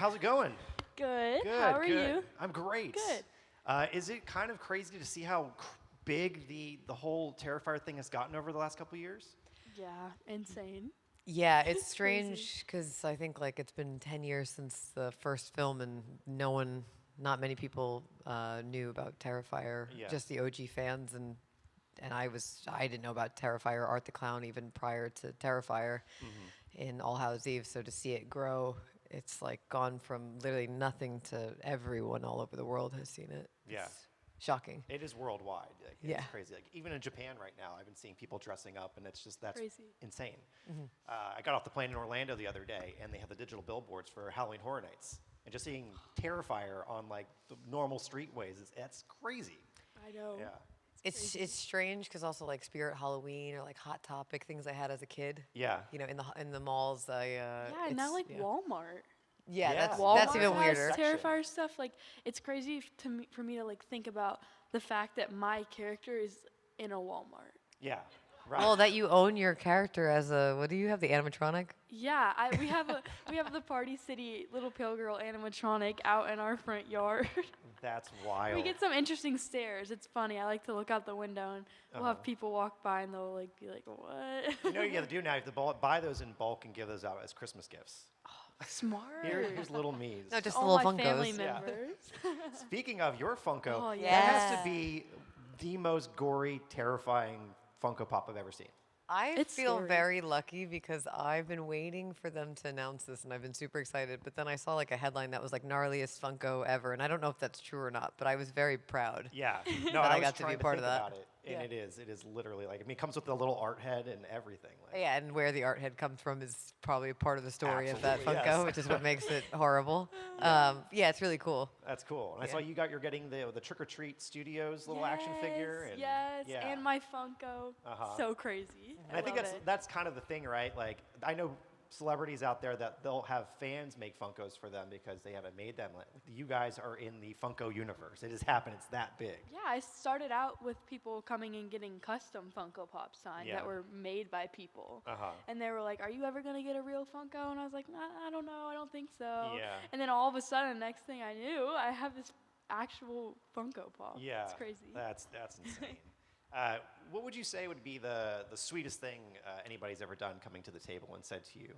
how's it going? Good. Good. How are good. you? I'm great. Good. Is it kind of crazy to see how big the whole Terrifier thing has gotten over the last couple of years? Yeah, insane. Yeah, it's It's strange because I think like it's been 10 years since the first film, and not many people knew about Terrifier. Yeah. Just the OG fans, and I didn't know about Terrifier, Art the Clown, even prior to Terrifier in All Hallows Eve. So to see it grow, it's like gone from literally nothing to everyone all over the world has seen it. Yeah. It's shocking. It is worldwide. Like, Yeah. It's crazy. Like even in Japan right now, I've been seeing people dressing up, and that's Crazy. insane. I got off the plane in Orlando the other day, and they had the digital billboards for Halloween Horror Nights, and just seeing Terrifier on like the normal streetways, that's crazy. I know. Yeah. It's strange because also like Spirit Halloween or like Hot Topic, things I had as a kid. Yeah. You know, in the malls, Yeah, and now like Walmart. Yeah, Yeah. that's Walmart even has weirder. Terrifier stuff. Like it's crazy for me to like think about the fact that my character is in a Walmart. Yeah. Right. Well, that you own your character as a, what do you have, the animatronic? Yeah, we have the Party City Little Pale Girl animatronic out in our front yard. That's wild. We get some interesting stares. It's funny. I like to look out the window and we'll have people walk by and they'll like be like, "What?" You know what you got to do now? You have to buy those in bulk and give those out as Christmas gifts. Smart. Here's little me's. No, just All the little my Funkos. family Yeah. members. Speaking of your Funko, Oh, that has yeah. to be the most gory, terrifying Funko Pop I've ever seen. I It's feel scary. very lucky because I've been waiting for them to announce this, and I've been super excited. But then I saw like a headline that was like gnarliest Funko ever, and I don't know if that's true or not, but I was very proud. Yeah. No, That I was got to be trying part of think that. about it, and Yeah. it is literally like, I mean, it comes with a little art head and everything. Like, Yeah, and where the art head comes from is probably part of the story of that Absolutely, Funko, yes. which is what makes it horrible. Yeah, it's really cool. That's cool. And I Yeah. saw you're getting the Trick or Treat Studios little action figure. And, Yes, yeah. and my Funko. Uh-huh. So crazy. And I think love it. that's kind of the thing, right? Like, I know celebrities out there that they'll have fans make Funkos for them because they haven't made them. Like, you guys are in the Funko universe. It has happened. It's that big. Yeah, I started out with people coming and getting custom Funko Pop signed Yeah. that were made by people. Uh-huh. And they were like, "Are you ever going to get a real Funko?" And I was like, "I don't know. I don't think so." Yeah. And then all of a sudden, next thing I knew, I have this actual Funko Pop. Yeah. It's crazy. That's insane. What would you say would be the sweetest thing anybody's ever done coming to the table and said to you?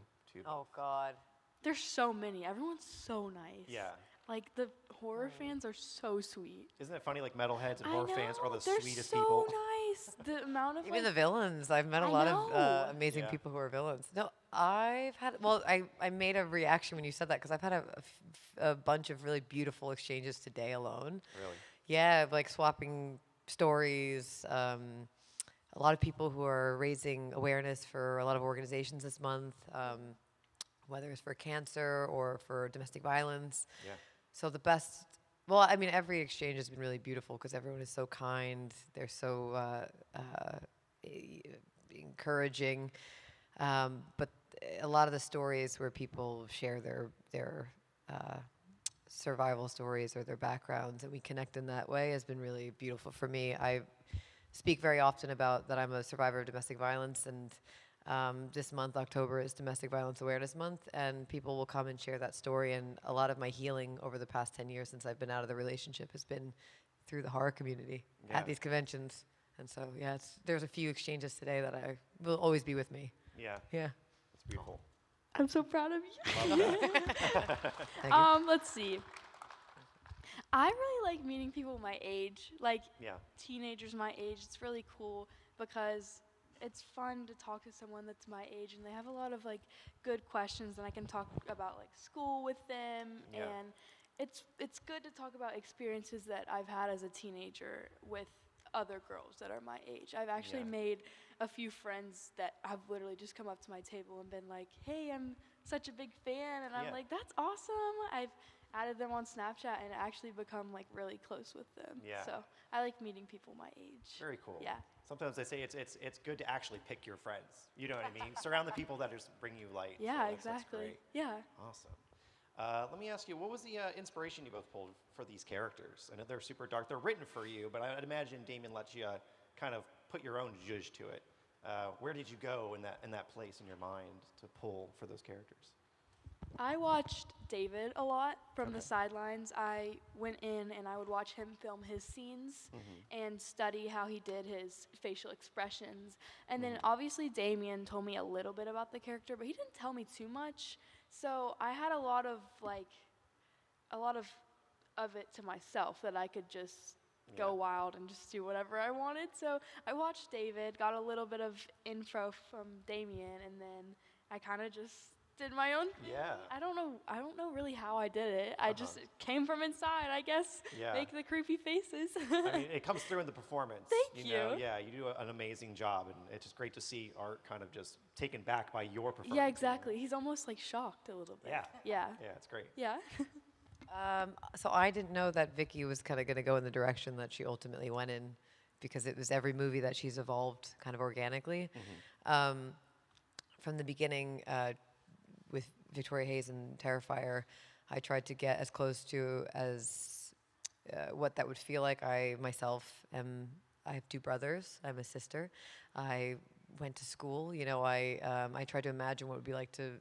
Oh, God. There's so many. Everyone's so nice. Yeah. Like the horror fans are so sweet. Isn't it funny? Like metalheads and I horror know, fans are the they're sweetest so people. nice. The amount of Even the like, villains. I've met a I lot of know. amazing Yeah. people who are villains. No, I made a reaction when you said that because I've had a bunch of really beautiful exchanges today alone. Really? Yeah, like swapping stories. A lot of people who are raising awareness for a lot of organizations this month, whether it's for cancer or for domestic violence. Yeah. So the best, well, I mean, every exchange has been really beautiful because everyone is so kind. They're so encouraging. But a lot of the stories where people share their survival stories or their backgrounds, and we connect in that way has been really beautiful for me. I speak very often about that I'm a survivor of domestic violence, and this month, October, is Domestic Violence Awareness Month, and people will come and share that story. And a lot of my healing over the past 10 years since I've been out of the relationship has been through the horror community Yeah. at these conventions. And so, yeah, there's a few exchanges today that I will always be with me. Yeah. Yeah. It's beautiful. I'm so proud of you. Thank you. Let's see. I really like meeting people my age, like Yeah. teenagers my age. It's really cool because it's fun to talk to someone that's my age, and they have a lot of like good questions, and I can talk about like school with them, Yeah. and it's good to talk about experiences that I've had as a teenager with other girls that are my age. I've actually Yeah. made a few friends that have literally just come up to my table and been like, "Hey, I'm such a big fan," and I'm Yeah. like, "That's awesome." I've added them on Snapchat and actually become like really close with them. Yeah. So I like meeting people my age. Very cool. Yeah. Sometimes they say it's good to actually pick your friends. You know what I mean? Surround the people that just bring you light. Yeah, So that's exactly. great. Yeah. Awesome. Let me ask you, what was the inspiration you both pulled for these characters? I know they're super dark. They're written for you, but I'd imagine Damien lets you kind of put your own zhuzh to it. Where did you go in that place in your mind to pull for those characters? I watched David a lot from the sidelines. I went in and I would watch him film his scenes and study how he did his facial expressions. And then obviously Damien told me a little bit about the character, but he didn't tell me too much. So I had a lot of it to myself that I could just go wild and just do whatever I wanted. So I watched David, got a little bit of info from Damien, and then I kind of just did my own thing. Yeah. I don't know really how I did it. I just it came from inside, I guess. Yeah. Make the creepy faces. I mean, it comes through in the performance. Thank you. Know? you. Yeah, you do an amazing job, and it's just great to see Art kind of just taken back by your performance. Yeah, exactly. He's almost like shocked a little bit. Yeah. Yeah. Yeah, it's great. Yeah. So I didn't know that Vicky was kind of going to go in the direction that she ultimately went in, because it was every movie that she's evolved kind of organically. From the beginning, with Victoria Hayes and Terrifier, I tried to get as close to as what that would feel like. I have 2 brothers. I'm a sister. I went to school. You know, I tried to imagine what it would be like to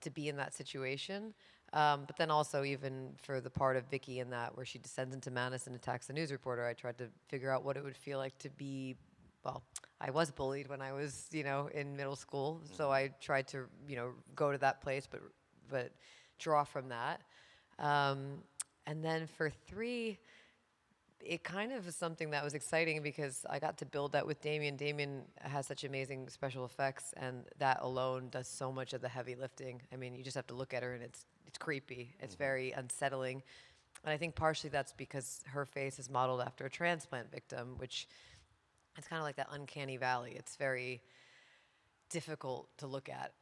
be in that situation. But then also, even for the part of Vicky in that where she descends into madness and attacks the news reporter, I tried to figure out what it would feel like to be, well, I was bullied when I was, in middle school. So I tried to, go to that place, but draw from that. And then for 3, it kind of is something that was exciting because I got to build that with Damien. Damien has such amazing special effects, and that alone does so much of the heavy lifting. I mean, you just have to look at her, and it's creepy. It's very unsettling. And I think partially that's because her face is modeled after a transplant victim, which it's kind of like that uncanny valley. It's very difficult to look at.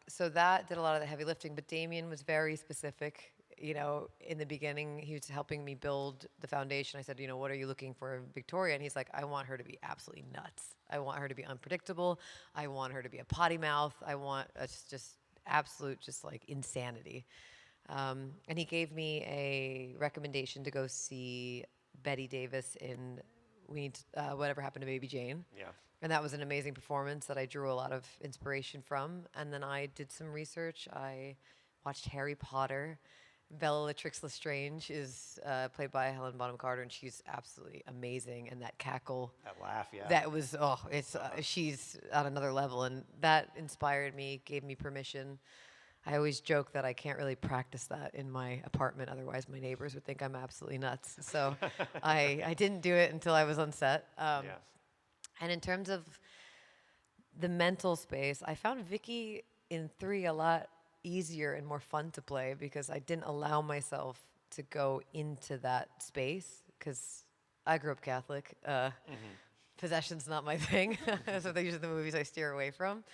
So that did a lot of the heavy lifting, but Damien was very specific. In the beginning, he was helping me build the foundation. I said, what are you looking for in Victoria? And he's like, I want her to be absolutely nuts. I want her to be unpredictable. I want her to be a potty mouth. I want just absolute, just like insanity. And he gave me a recommendation to go see Betty Davis in Whatever Happened to Baby Jane. Yeah. And that was an amazing performance that I drew a lot of inspiration from. And then I did some research. I watched Harry Potter. Bella Latrix Lestrange is played by Helen Bonham Carter, and she's absolutely amazing. And that cackle, that laugh, yeah, that was she's on another level, and that inspired me, gave me permission. I always joke that I can't really practice that in my apartment, otherwise my neighbors would think I'm absolutely nuts. So I didn't do it until I was on set. And in terms of the mental space, I found Vicky in 3 a lot easier and more fun to play because I didn't allow myself to go into that space because I grew up Catholic. Possession's not my thing. So these are the movies I steer away from.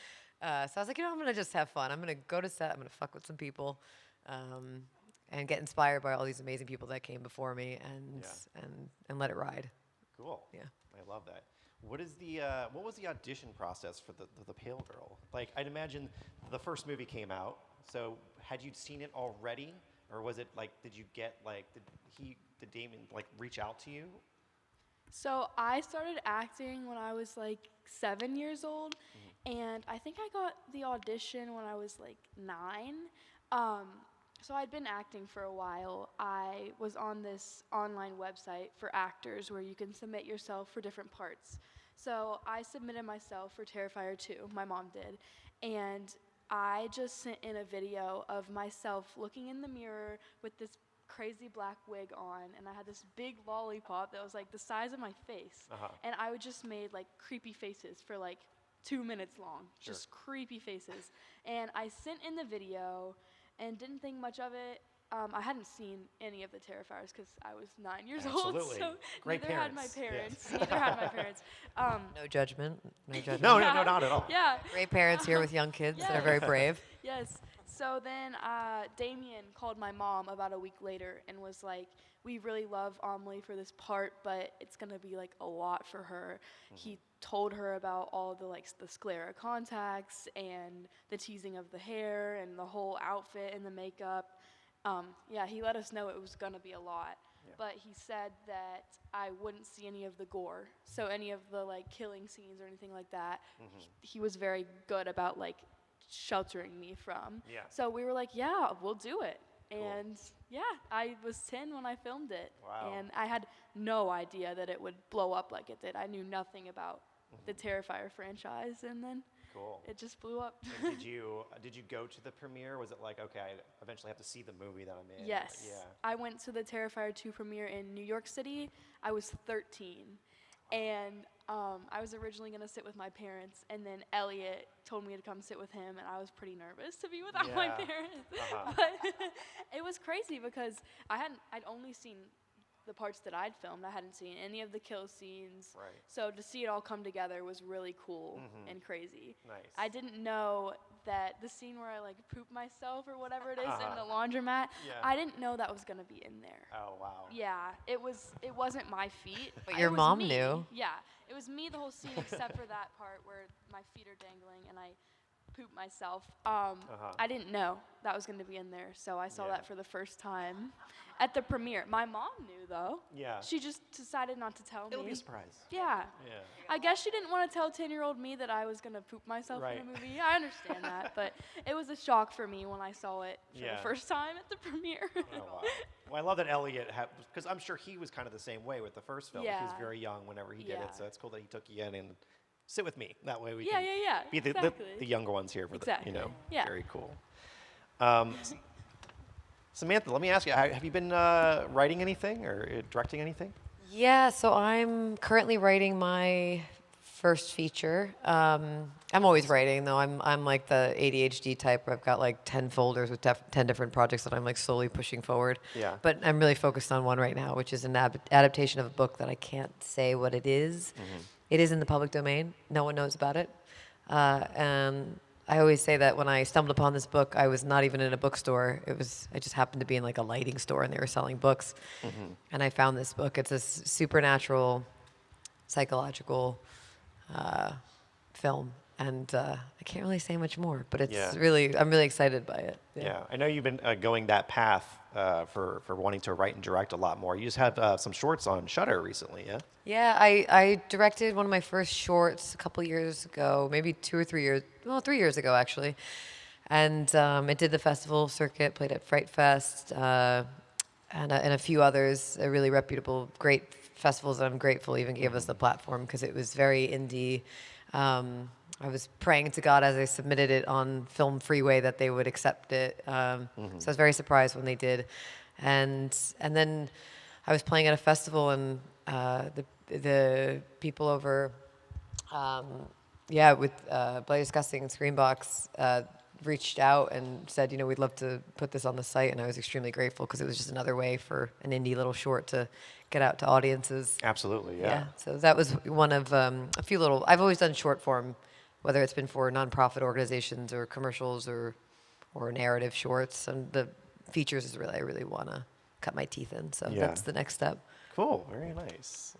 So I was like, I'm going to just have fun. I'm going to go to set. I'm going to fuck with some people and get inspired by all these amazing people that came before me and let it ride. Cool. Yeah. I love that. What was the audition process for the Pale Girl? Like, I'd imagine the first movie came out. So had you seen it already, or was it like, did Damien like reach out to you? So I started acting when I was like 7 years old, and I think I got the audition when I was like 9. So I'd been acting for a while. I was on this online website for actors where you can submit yourself for different parts. So I submitted myself for Terrifier 2, my mom did, and I just sent in a video of myself looking in the mirror with this crazy black wig on, and I had this big lollipop that was like the size of my face, and I just made like creepy faces for like 2 minutes long, just creepy faces, and I sent in the video and didn't think much of it. I hadn't seen any of the Terrifiers because I was 9 years old, so Great neither parents. had my parents. Yes. Neither had my parents. No judgment. No judgment. No, not at all. Yeah. Great parents here with young kids that are very brave. Yes. So then Damien called my mom about a week later and was like, we really love Amelie for this part, but it's going to be like a lot for her. He told her about all the sclera contacts and the teasing of the hair and the whole outfit and the makeup. He let us know it was going to be a lot. But he said that I wouldn't see any of the gore. So any of the killing scenes or anything like that, he was very good about sheltering me from. Yeah. So we were like, yeah, we'll do it. Cool. And yeah, I was 10 when I filmed it. Wow. And I had no idea that it would blow up like it did. I knew nothing about the Terrifier franchise, and then Cool. it just blew up. And did you go to the premiere? Was it like, okay, I eventually have to see the movie that I'm in? Yes. Yeah. I went to the Terrifier 2 premiere in New York City. I was 13. And I was originally going to sit with my parents, and then Elliot told me to come sit with him, and I was pretty nervous to be without my Yeah. parents. Uh-huh. But it was crazy because I'd only seen the parts that I'd filmed. I hadn't seen any of the kill scenes. Right. So to see it all come together was really cool and crazy. Nice. I didn't know that the scene where I like poop myself or whatever it is in the laundromat, Yeah. I didn't know that was going to be in there. Oh, wow. Yeah, it wasn't my feet. But It your was mom me. knew. Yeah, it was me the whole scene except for that part where my feet are dangling and I poop myself. I didn't know that was going to be in there, so I saw Yeah. that for the first time at the premiere. My mom knew though. Yeah. She just decided not to tell It'll me. be a surprise. Yeah. Yeah. I guess she didn't want to tell 10-year-old me that I was going to poop myself Right. in a movie. I understand that, but it was a shock for me when I saw it for Yeah. the first time at the premiere. Oh, wow. Well, I love that Elliot had, because I'm sure he was kind of the same way with the first film. He was Yeah. very young whenever he did Yeah. it, so it's cool that he took you in and sit with me. That way we Yeah, can yeah, be the, exactly. the younger ones here for Exactly. the, Yeah. very cool. Samantha, let me ask you, have you been writing anything or directing anything? Yeah, so I'm currently writing my first feature. I'm always writing though. I'm like the ADHD type where I've got like 10 folders with 10 different projects that I'm like slowly pushing forward. Yeah. But I'm really focused on one right now, which is an adaptation of a book that I can't say what it is. It is in the public domain. No one knows about it. And I always say that when I stumbled upon this book, I was not even in a bookstore. I just happened to be in like a lighting store and they were selling books. And I found this book. It's a supernatural, psychological film. And I can't really say much more, but Yeah. I'm really excited by it. Yeah. I know you've been going that path for wanting to write and direct a lot more. You just had some shorts on Shudder recently, yeah? Yeah, I directed one of my first shorts a couple years ago, maybe 2 or 3 years, well, 3 years ago actually. And it did the festival circuit, played at Fright Fest, and a few others, really reputable, great festivals that I'm grateful even gave us the platform because it was very indie. I was praying to God as I submitted it on Film Freeway that they would accept it. So I was very surprised when they did. And then I was playing at a festival and the people over, with Bloody Disgusting and Screenbox reached out and said, we'd love to put this on the site. And I was extremely grateful because it was just another way for an indie little short to get out to audiences. Absolutely, yeah. So that was one of a few little, I've always done short form, whether it's been for nonprofit organizations or commercials or narrative shorts. And the features is really, I really want to cut my teeth in. So Yeah. that's the next step. Cool, very nice.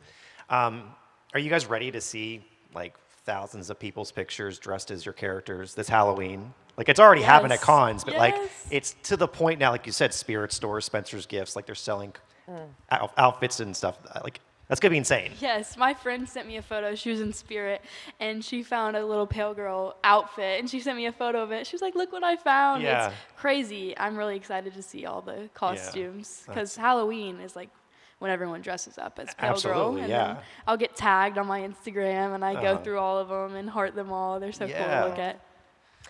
Are you guys ready to see like thousands of people's pictures dressed as your characters this Halloween? Like it's already happened at Yes. cons, but like Yes. it's to the point now, like you said, spirit stores, Spencer's Gifts, like they're selling outfits and stuff. Like that's gonna be insane. Yes, my friend sent me a photo. She was in Spirit, and she found a little pale girl outfit, and she sent me a photo of it. She was like, "Look what I found!" Yeah. It's crazy. I'm really excited to see all the costumes because That's- Halloween is like when everyone dresses up as pale girl, Absolutely, and yeah. then I'll get tagged on my Instagram, and I go Uh-huh. through all of them and heart them all. They're so cool Yeah. to look at.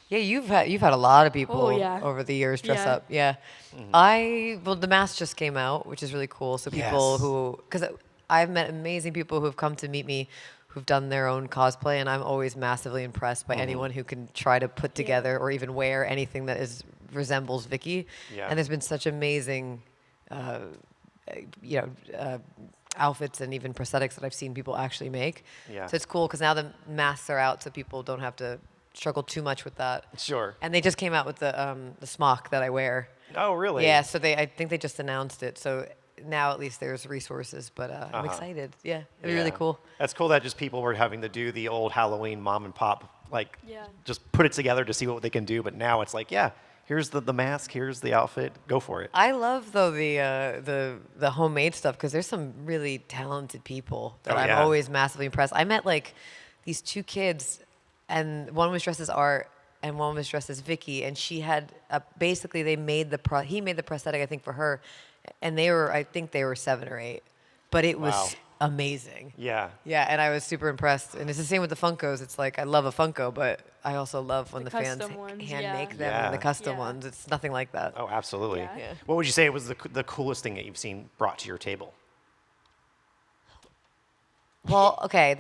Yeah, you've had a lot of people Oh, yeah. over the years dress Yeah. up. Yeah, the mask just came out, which is really cool. So people Yes. because I've met amazing people who have come to meet me, who've done their own cosplay, and I'm always massively impressed by anyone who can try to put together or even wear anything that resembles Vicky. Yeah. And there's been such amazing, outfits and even prosthetics that I've seen people actually make. Yeah. So it's cool because now the masks are out, so people don't have to struggle too much with that. Sure. And they just came out with the smock that I wear. Oh, really? Yeah, so I think they just announced it. So now at least there's resources, but I'm excited. Yeah, it'd be really Yeah. cool. That's cool that just people were having to do the old Halloween mom and pop, like Yeah. just put it together to see what they can do. But now it's like, yeah, here's the mask, here's the outfit, go for it. I love though the homemade stuff because there's some really talented people that Oh, I'm yeah. always massively impressed. I met like these two kids, and one was dressed as Art, and one was dressed as Vicky, and she had basically he made the prosthetic, I think, for her, and I think they were 7 or 8, but it was amazing. Yeah. Yeah, and I was super impressed. And it's the same with the Funkos. It's like I love a Funko, but I also love when the fans custom ones, hand make them Yeah. and the custom Yeah. ones. It's nothing like that. Oh, absolutely. Yeah. What would you say was the coolest thing that you've seen brought to your table? Well, okay,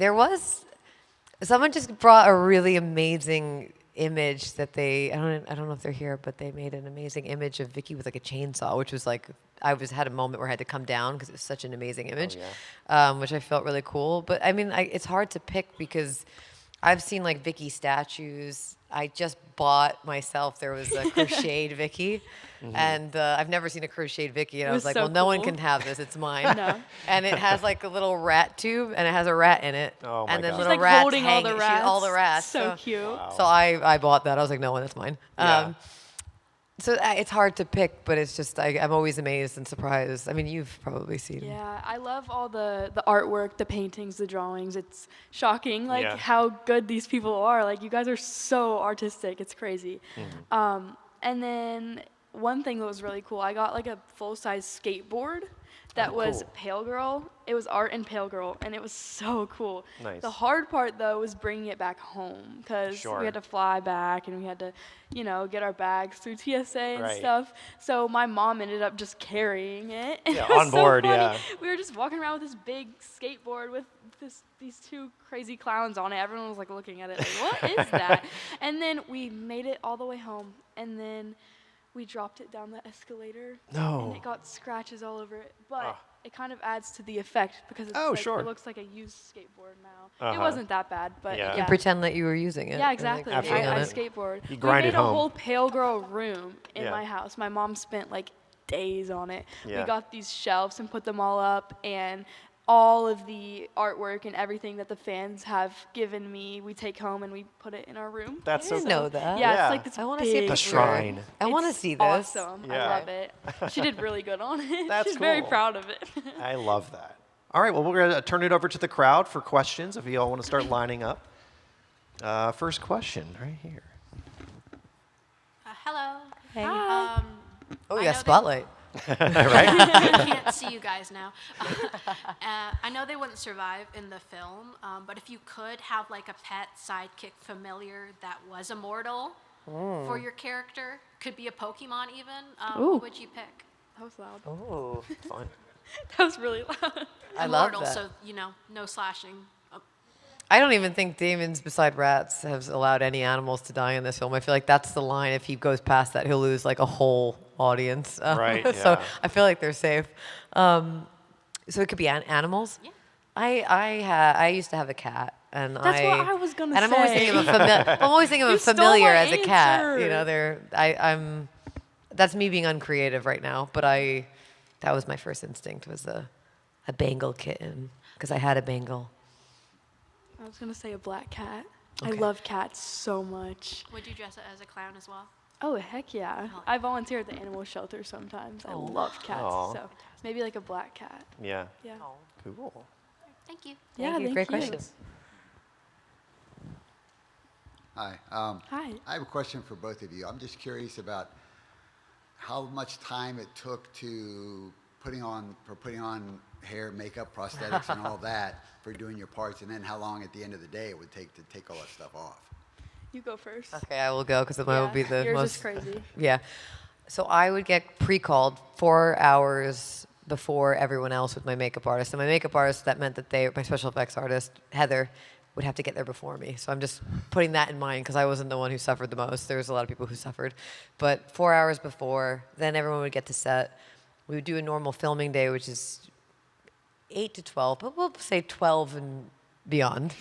someone just brought a really amazing image that I don't know if they're here, but they made an amazing image of Vicky with like a chainsaw, which was like, had a moment where I had to come down because it was such an amazing image, which I felt really cool. But I mean, it's hard to pick because I've seen like Vicky statues. I just bought myself, there was a crocheted Vicky, and I've never seen a crocheted Vicky, and I was like, so well, no one cool. can have this, it's mine. No. And it has like a little rat tube, and it has a rat in it. Oh, my and then God. little She's like rats holding all the hanging- rats. all the rats. So cute. Wow. So I bought that. I was like, no, that's mine. Yeah. So it's hard to pick, but it's just I'm always amazed and surprised. I mean, you've probably seen. Yeah, I love all the artwork, the paintings, the drawings. It's shocking, like Yeah. how good these people are. Like you guys are so artistic. It's crazy. And then one thing that was really cool, I got like a full-size skateboard that was cool. Pale Girl. It was art in Pale Girl, and it was so cool. Nice. The hard part though was bringing it back home because Sure. we had to fly back and we had to, get our bags through TSA and Right. stuff. So my mom ended up just carrying it. And Yeah, it was on so board, funny. yeah. We were just walking around with this big skateboard with these 2 crazy clowns on it. Everyone was like looking at it like, what is that? And then we made it all the way home, and then we dropped it down the escalator. No. And it got scratches all over it. But Ah. it kind of adds to the effect because it's Sure. it looks like a used skateboard now. It Uh-huh. wasn't that bad, but Yeah. yeah. You And pretend that you were using it. Yeah, and, like, exactly. Absolutely. being on I it. skateboard. You grind we it made home. a whole Pale Girl room in Yeah. my house. My mom spent like days on it. Yeah. We got these shelves and put them all up, and all of the artwork and everything that the fans have given me, we take home and we put it in our room. That's I so didn't know that. Yeah, Yeah. it's like this I want to see big it. The shrine. I want to It's see this. Awesome. Yeah. I love it. She did really good on it. That's She's very cool. proud of it. I love that. All right, well, we're going to turn it over to the crowd for questions if you all want to start lining up. First question, right here. Hello. Hey. I Oh, you know got they- spotlight. Right? I can't see you guys now. I know they wouldn't survive in the film, but if you could have like a pet sidekick familiar that was immortal for your character, could be a Pokemon even, Ooh. what would you pick? That was loud. Oh, Fun. That was really loud. I love Immortal, that. so no slashing. I don't even think demons, beside rats, have allowed any animals to die in this film. I feel like that's the line. If he goes past that, he'll lose like a whole audience. Right, So yeah. I feel like they're safe. So it could be animals. Yeah. I used to have a cat, and That's what I was gonna and I'm always thinking of say. I'm always thinking of You a stole familiar my as a cat. You answer. know, I'm. That's me being uncreative right now, but that was my first instinct was a Bengal kitten because I had a Bengal. I was gonna say a black cat. Okay. I love cats so much. Would you dress it as a clown as well? Oh heck yeah! Oh. I volunteer at the animal shelter sometimes. I love cats, Aw. so maybe like a black cat. Yeah. Yeah. Cool. Thank you. Yeah, Thank you. thank Great you. questions. Hi. Hi. I have a question for both of you. I'm just curious about how much time it took to putting on hair, makeup, prosthetics, and all that for doing your parts, and then how long at the end of the day it would take to take all that stuff off. You go first. Okay, I will go because mine will be the Yours most. is crazy. Yeah. So I would get pre-called 4 hours before everyone else with my makeup artist. And my makeup artist, that meant that my special effects artist, Heather, would have to get there before me. So I'm just putting that in mind because I wasn't the one who suffered the most. There was a lot of people who suffered. But 4 hours before, then everyone would get to set. We would do a normal filming day, which is 8 to 12, but we'll say 12 and beyond.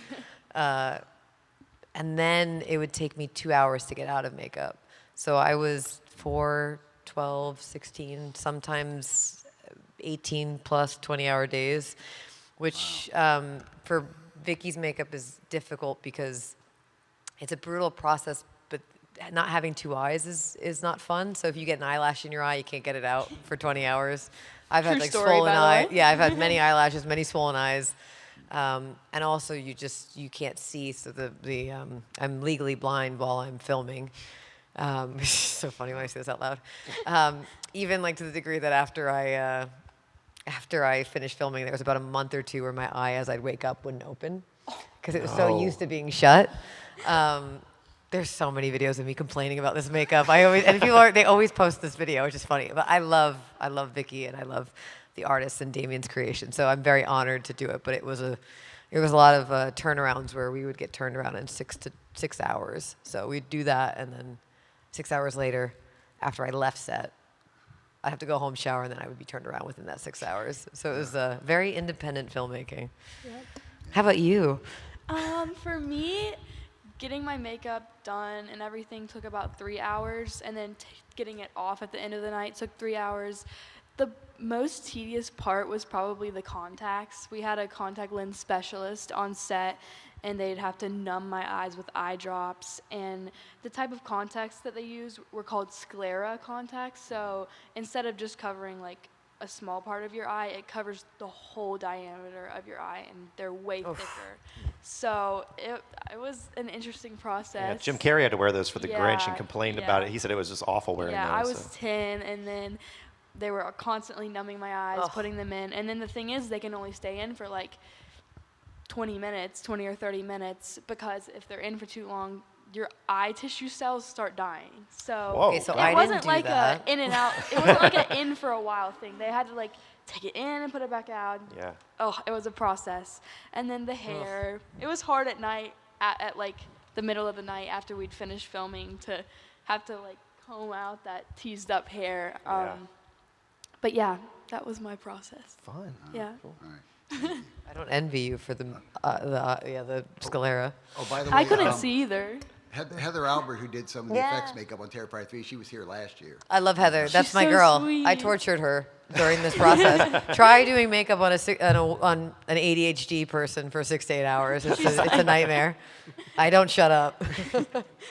And then it would take me 2 hours to get out of makeup. So I was 4, 12, 16, sometimes 18 plus 20-hour days, which for Vicky's makeup is difficult because it's a brutal process, but not having 2 eyes is not fun. So if you get an eyelash in your eye, you can't get it out for 20 hours. I've had True like story, swollen by the eye. way. Yeah, I've had many eyelashes, many swollen eyes. And also you can't see, so I'm legally blind while I'm filming. It's so funny when I say this out loud. Even like to the degree that after I finished filming, there was about a month or two where my eye, as I'd wake up, wouldn't open because it was so used to being shut. There's so many videos of me complaining about this makeup. They always post this video, which is funny. But I love Vicky and I love the artists and Damien's creation. So I'm very honored to do it. But it was a lot of turnarounds where we would get turned around in 6 hours. So we'd do that, and then 6 hours later, after I left set, I'd have to go home, shower, and then I would be turned around within that 6 hours. So it was very independent filmmaking. Yep. How about you? For me, getting my makeup done and everything took about 3 hours, and then getting it off at the end of the night took 3 hours. The most tedious part was probably the contacts. We had a contact lens specialist on set, and they'd have to numb my eyes with eye drops. And the type of contacts that they use were called sclera contacts. So instead of just covering like a small part of your eye, it covers the whole diameter of your eye, and they're way thicker. So it was an interesting process. Yeah, Jim Carrey had to wear those for The Grinch and complained about it. yeah. He said it was just awful wearing those. Yeah, I was 10, and then they were constantly numbing my eyes, putting them in. And then the thing is, they can only stay in for like 20 or 30 minutes, because if they're in for too long, your eye tissue cells start dying. So, Okay, so I it didn't wasn't do like that. a in and out. It wasn't like an in for a while thing. They had to like take it in and put it back out. Yeah. Oh, it was a process. And then the hair. It was hard at night, at like the middle of the night after we'd finished filming, to have to like comb out that teased up hair. But yeah, that was my process. Fun. Yeah. All right. I don't envy you for the sclera. Oh, by the way, I couldn't see either. Heather Albert, who did some of the effects makeup on Terrifier 3, she was here last year. I love Heather. That's She's my so girl. sweet. I tortured her during this process. Try doing makeup on on an ADHD person for 6 to 8 hours. It's a nightmare. I don't shut up.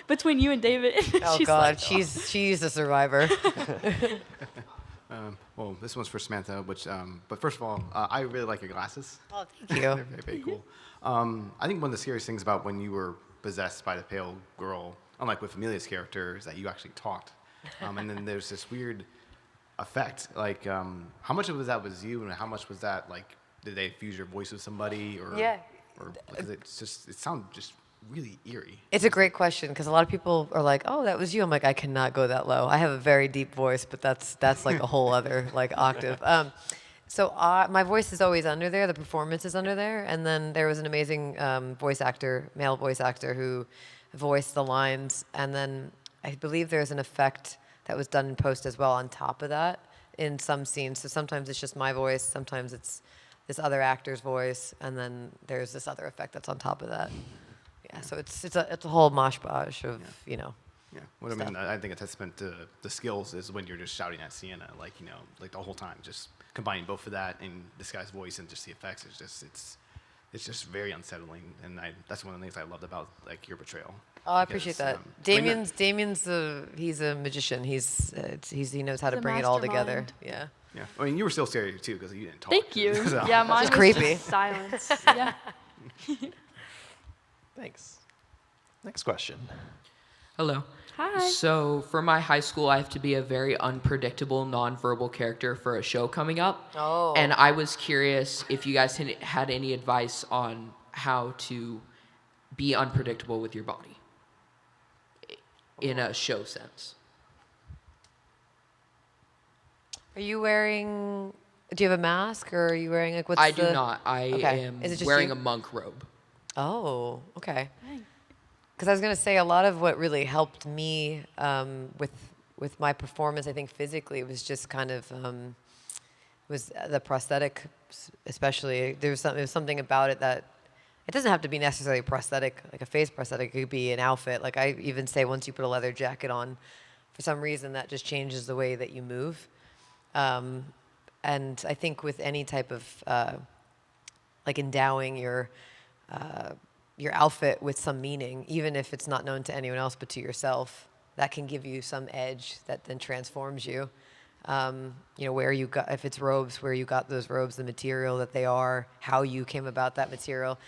Between you and David. Oh she's God, like, she's a survivor. Well, this one's for Samantha, but first of all, I really like your glasses. Oh, thank you. They're very, very cool. I think one of the scariest things about when you were possessed by the pale girl, unlike with Amelia's character, is that you actually talked. And then there's this weird effect. Like, how much of that was you, and how much was that, like, did they fuse your voice with somebody? Or, Yeah. Or, because it sounded just really eerie. It's a great question, because a lot of people are like, "Oh, that was you." I'm like, I cannot go that low. I have a very deep voice, but that's like a whole other like octave. So my voice is always under there. The performance is under there, and then there was an amazing male voice actor, who voiced the lines, and then I believe there's an effect that was done in post as well on top of that in some scenes. So sometimes it's just my voice, sometimes it's this other actor's voice, and then there's this other effect that's on top of that. Yeah, so it's a whole mosh-posh of, Yeah. What I mean, stuff. I think a testament to the skills is when you're just shouting at Sienna, like the whole time, just combining both of that and this guy's voice and just the effects. It's just very unsettling, and that's one of the things I loved about like your portrayal. Oh, I appreciate that. Damien's He's a magician. He knows how to He's a bring it all together. mastermind. Yeah. Yeah, I mean, you were still scary too because you didn't talk. Thank you. So- Yeah, mine was creepy. just silence. Yeah. Thanks. Next question. Hello. Hi. So, for my high school, I have to be a very unpredictable, nonverbal character for a show coming up. Oh. And I was curious if you guys had any advice on how to be unpredictable with your body in a show sense. Are you wearing? Do you have a mask, or are you wearing like what's I the? do not. I Okay. am Is it just wearing you? a monk robe. Oh, okay. Nice. Because I was gonna say a lot of what really helped me with my performance, I think physically, was just kind of was the prosthetic, especially. There was something about it that it doesn't have to be necessarily prosthetic, like a face prosthetic. It could be an outfit. Like I even say, once you put a leather jacket on, for some reason that just changes the way that you move. And I think with any type of like endowing your outfit with some meaning, even if it's not known to anyone else but to yourself, that can give you some edge that then transforms you. You know, where you got, if it's robes, where you got those robes, the material that they are, how you came about that material.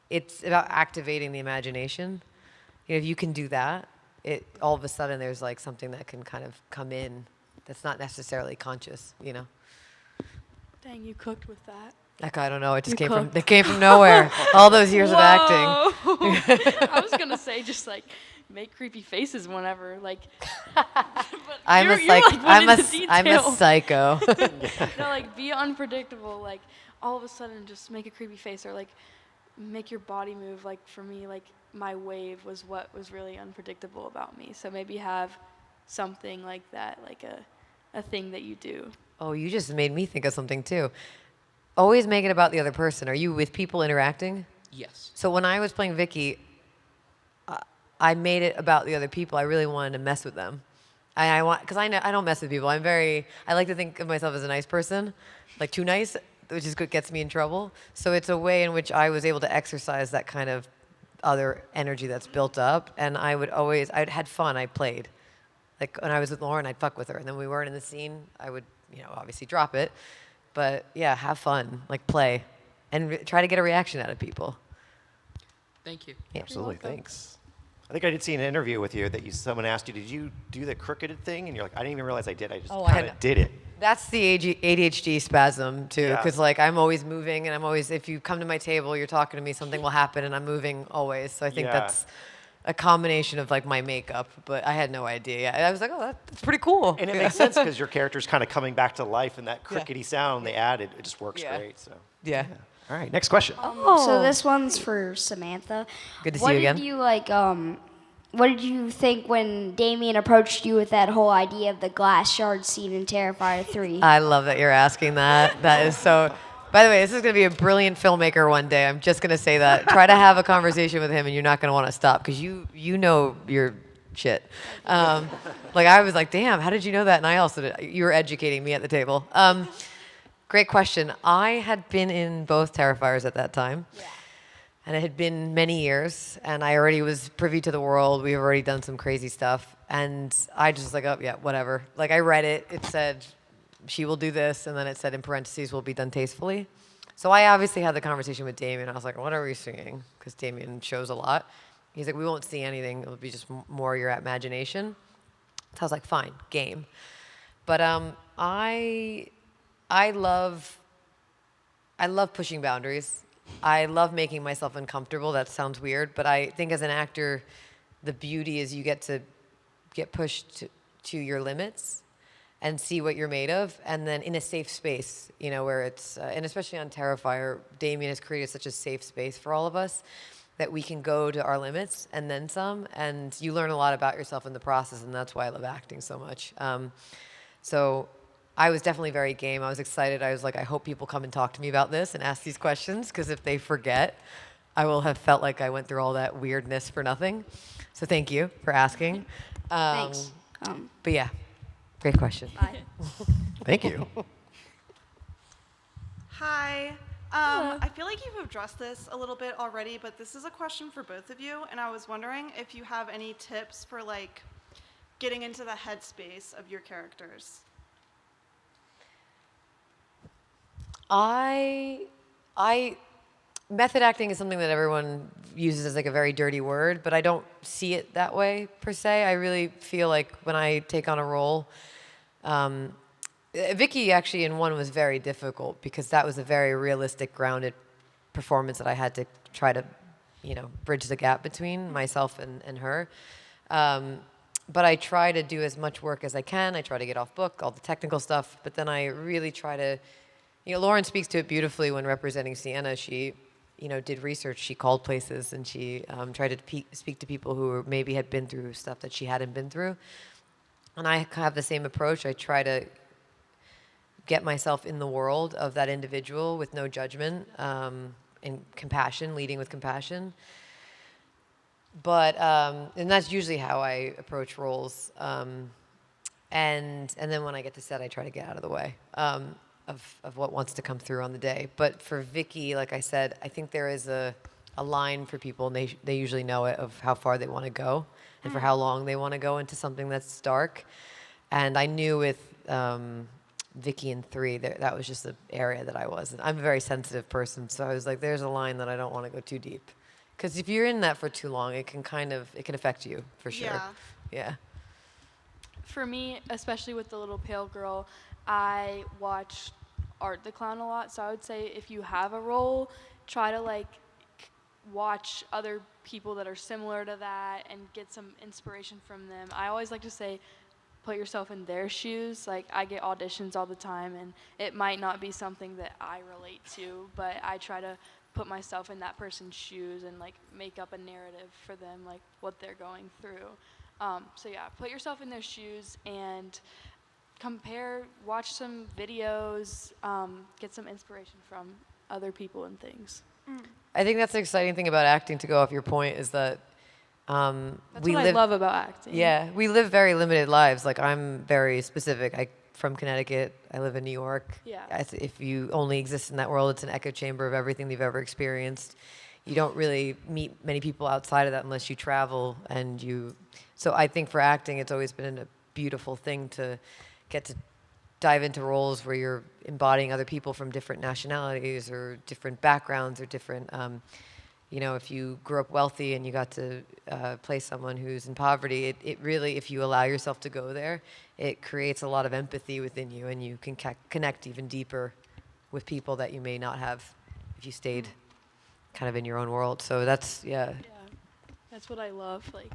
It's about activating the imagination. You know, if you can do that, it all of a sudden there's like something that can kind of come in that's not necessarily conscious, you know. Dang, you cooked with that. Like, I don't know, it just You it came from nowhere. All those years of acting. I was gonna say just like make creepy faces whenever, like. I'm a psycho. No, like be unpredictable. Like all of a sudden, just make a creepy face or like make your body move. Like for me, like my wave was what was really unpredictable about me. So maybe have something like that, like a thing that you do. Oh, you just made me think of something too. Always make it about the other person. Are you with people interacting? Yes. So when I was playing Vicky, I made it about the other people. I really wanted to mess with them. Because I don't mess with people. I like to think of myself as a nice person, like too nice, which is what gets me in trouble. So it's a way in which I was able to exercise that kind of other energy that's built up. And I had fun. I played. Like when I was with Lauren, I'd fuck with her. And then we weren't in the scene, I would, obviously drop it. But yeah, have fun, like play, and try to get a reaction out of people. Thank you. Yeah. Absolutely, thanks. I think I did see an interview with you that someone asked you, did you do the crookeded thing? And you're like, I didn't even realize I did. I just kind of did it. That's the ADHD spasm too, Yeah. because like I'm always moving, and if you come to my table, you're talking to me, something will happen, and I'm moving always. So I think that's a combination of like my makeup, but I had no idea. Yeah, I was like, oh, that's pretty cool. And it makes sense because your character's kind of coming back to life, and that crickety sound they added, it just works great. So yeah. All right, next question. So this one's for Samantha. Good to see you again. What did you what did you think when Damien approached you with that whole idea of the glass shard scene in Terrifier 3? I love that you're asking that. That is so. By the way, this is going to be a brilliant filmmaker one day. I'm just going to say that. Try to have a conversation with him, and you're not going to want to stop because you know your shit. Like I was like, damn, how did you know that? And I also did. You were educating me at the table. Great question. I had been in both Terrifiers at that time. Yeah. And it had been many years, and I already was privy to the world. We've already done some crazy stuff. And I just like, oh, yeah, whatever. Like, I read it. It said, she will do this, and then it said in parentheses, will be done tastefully. So I obviously had the conversation with Damien. I was like, what are we singing? Because Damien shows a lot. He's like, we won't see anything. It'll be just more your imagination. So I was like, fine, game. But I love pushing boundaries. I love making myself uncomfortable. That sounds weird, but I think as an actor, the beauty is you get to get pushed to your limits and see what you're made of, and then in a safe space, where it's, and especially on Terrifier, Damien has created such a safe space for all of us that we can go to our limits and then some, and you learn a lot about yourself in the process, and that's why I love acting so much. So I was definitely very game. I was excited. I was like, I hope people come and talk to me about this and ask these questions, because if they forget, I will have felt like I went through all that weirdness for nothing. So thank you for asking. Thanks. But yeah, great question. Bye. Thank you. Hi. I feel like you've addressed this a little bit already, but this is a question for both of you, and I was wondering if you have any tips for like getting into the headspace of your characters. Method acting is something that everyone uses as like a very dirty word, but I don't see it that way per se. I really feel like when I take on a role, Vicky actually in one was very difficult because that was a very realistic, grounded performance that I had to try to, bridge the gap between myself and her. But I try to do as much work as I can. I try to get off book, all the technical stuff, but then I really try to, Lauren speaks to it beautifully when representing Sienna. She, did research. She called places, and she tried to speak to people who maybe had been through stuff that she hadn't been through. And I have the same approach. I try to get myself in the world of that individual with no judgment and compassion, leading with compassion. But and that's usually how I approach roles. And then when I get to set, I try to get out of the way of what wants to come through on the day. But for Vicky, like I said, I think there is a line for people, and they usually know it, of how far they want to go and for how long they want to go into something that's dark. And I knew with Vicky in 3, that was just the area that I was. And I'm a very sensitive person, so I was like, there's a line that I don't want to go too deep. Because if you're in that for too long, it can affect you, for sure. Yeah. For me, especially with the little pale girl, I watch Art the Clown a lot. So I would say if you have a role, try to like watch other people that are similar to that and get some inspiration from them. I always like to say, put yourself in their shoes. Like, I get auditions all the time, and it might not be something that I relate to, but I try to put myself in that person's shoes and like make up a narrative for them, like what they're going through. So yeah, put yourself in their shoes and watch some videos, get some inspiration from other people and things. I think that's the exciting thing about acting, to go off your point, is that That's what I love about acting. Yeah, we live very limited lives. Like, I'm very specific. From Connecticut. I live in New York. Yeah. If you only exist in that world, it's an echo chamber of everything you've ever experienced. You don't really meet many people outside of that unless you travel. So I think for acting, it's always been a beautiful thing to get to dive into roles where you're embodying other people from different nationalities or different backgrounds or different, if you grew up wealthy and you got to play someone who's in poverty, it really, if you allow yourself to go there, it creates a lot of empathy within you, and you can connect even deeper with people that you may not have if you stayed kind of in your own world. So that's That's what I love. Like,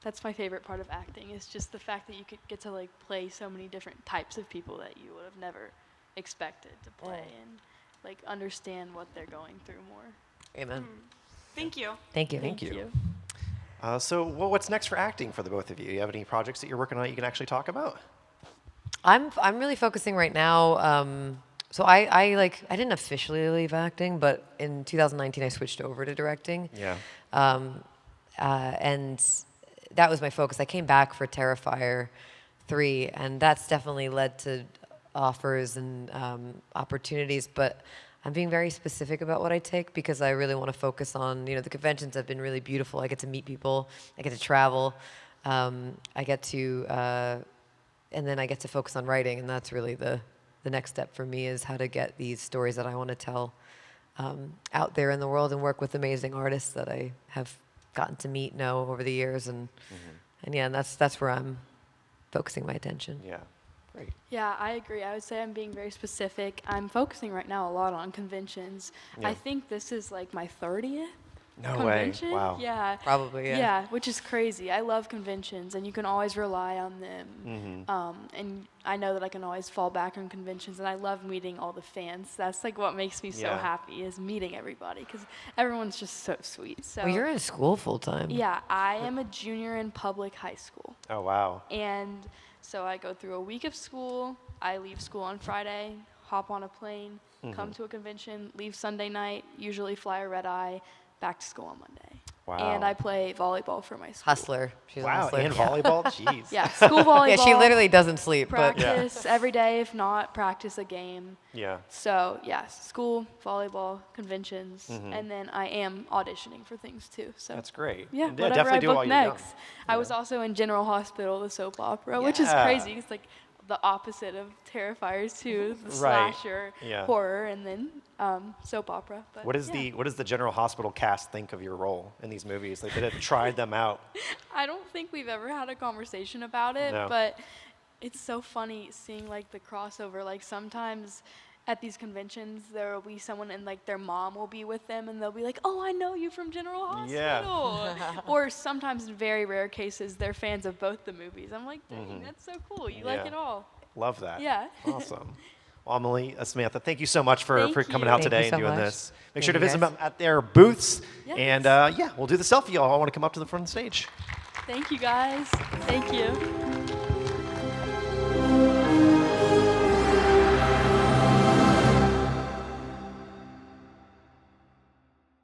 that's my favorite part of acting, is just the fact that you could get to like play so many different types of people that you would have never expected to play, and like understand what they're going through more. Amen. Thank you. Thank you. Thank you. So what's next for acting for the both of you? You have any projects that you're working on that you can actually talk about? I'm really focusing right now. So I didn't officially leave acting, but in 2019 I switched over to directing. Yeah. And that was my focus. I came back for Terrifier 3, and that's definitely led to offers and opportunities. But I'm being very specific about what I take, because I really want to focus on, the conventions have been really beautiful. I get to meet people, I get to travel, I get to, and then I get to focus on writing, and that's really the next step for me, is how to get these stories that I want to tell out there in the world and work with amazing artists that I have gotten to know over the years, and that's where I'm focusing my attention. Yeah. Great. Yeah, I agree. I would say I'm being very specific. I'm focusing right now a lot on conventions. Yeah. I think this is like my 30th No convention. way. Wow. Yeah. Probably, yeah. Yeah, which is crazy. I love conventions, and you can always rely on them. And I know that I can always fall back on conventions, and I love meeting all the fans. That's like what makes me so happy, is meeting everybody, because everyone's just so sweet. So. Well, you're in school full time. Yeah, I am a junior in public high school. Oh, wow. And so I go through a week of school. I leave school on Friday, hop on a plane, come to a convention, leave Sunday night, usually fly a red eye, back to school on Monday. Wow. And I play volleyball for my school. Hustler. She's a Wow, hustler. and volleyball? Jeez. Yeah, school volleyball. Yeah, she literally doesn't sleep. Practice every day, if not, practice a game. Yeah. So, yes, school, volleyball, conventions, and then I am auditioning for things too. So That's great. Yeah, And whatever definitely I do book while you're young. next. I was also in General Hospital, the soap opera, which is Yeah. crazy. It's like the opposite of Terrifiers too, the Right. slasher, Yeah. horror, and then soap opera. But What does the General Hospital cast think of your role in these movies? Like, did it try them out? I don't think we've ever had a conversation about it, No. but it's so funny seeing like the crossover. Like sometimes at these conventions there will be someone and like their mom will be with them and they'll be like, "Oh, I know you from General Hospital." Or sometimes in very rare cases they're fans of both the movies. I'm like, "Dang, that's so cool. You like Yeah. it all." Love that. Yeah. Awesome. Well, Amelie, Samantha, thank you so much for Thank coming you. out Thank today you so and doing much. this. Make Thank sure to you, visit guys. them at their booths. Yes. And we'll do the selfie. I want to come up to the front of the stage. Thank you guys. Thank you.